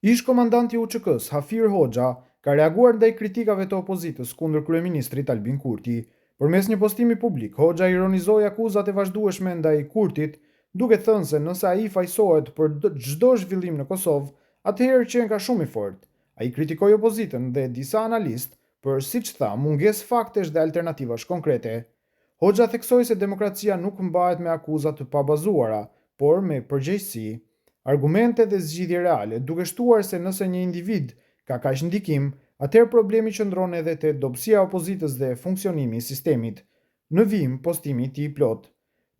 Ish komandanti i UÇK-s, Hafir Hoxha, ka reaguar ndaj kritikave të opozitës kundër kryeministrit Albin Kurti. Përmes një postimi publik, Hoxha ironizoi akuzat e vazhdueshme ndaj Kurtit, duke thënë se nëse ai fajsohet për çdo zhvillim në Kosovë, atëherë qen ka shumë i fortë. Ai kritikoi opozitën dhe disa analistë për, siç tha, mungesë faktesh dhe alternativash konkrete. Hoxha theksoi se demokracia nuk mbahet me akuza të pabazuara, por me përgjegjësi, argumente dhe zgjidhje reale, duke shtuar se nëse një individ ka kaq ndikim, atëherë problemi qëndron edhe te dobësia e opozitës dhe funksionimi i sistemit. Në vim, postimi i tij plot.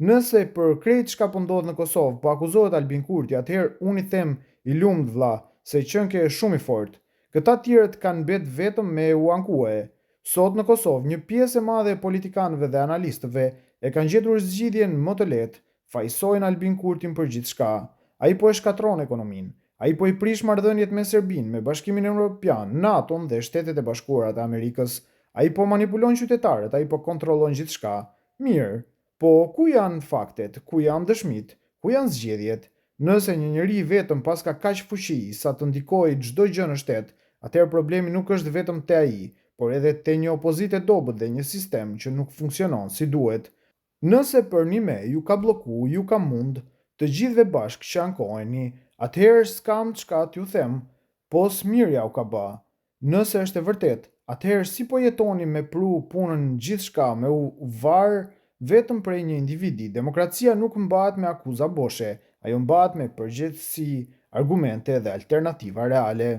Nëse për krejt çka po ndodh në Kosovë po akuzohet Albin Kurti, atëherë unë i them i lumt vlla, se qenke është shumë i fortë. Këta tjerët kanë bet vetëm me u ankue. Sot në Kosovë, një pjesë e madhe e politikanëve dhe analistëve e kanë gjetur zgjidhjen më të lehtë, fajsojnë Albin Kurtin për gjithçka. Ai po e shkatron ekonominë. Ai po i prish marrëdhëniet me Serbinë, me Bashkimin Evropian, NATO-n dhe Shtetet e Bashkuara të Amerikës. Ai po manipulon qytetarët, ai po kontrollon gjithçka. Mirë, po ku janë faktet, ku janë dëshmit, ku janë zgjedhjet? Nëse një njeri vetëm pas ka kaq fuqi sa të ndikojë çdo gjë në shtet, atëherë problemi nuk është vetëm te ai, por edhe te një opozitë e dobët dhe një sistem që nuk funksionon si duhet. Nëse për një me ju ka bloku, ju ka mund, të gjithve bashkë që ankoheni, atëherë s'kam çka t'ju them, po smirja u ka bë. Nëse është e vërtet, atëherë si po jetoni me pru punën gjithçka me u varë vetëm prej një individi? Demokracia nuk mbahet me akuza boshe, ajo mbahet me përgjegjësi, argumente dhe alternativa reale.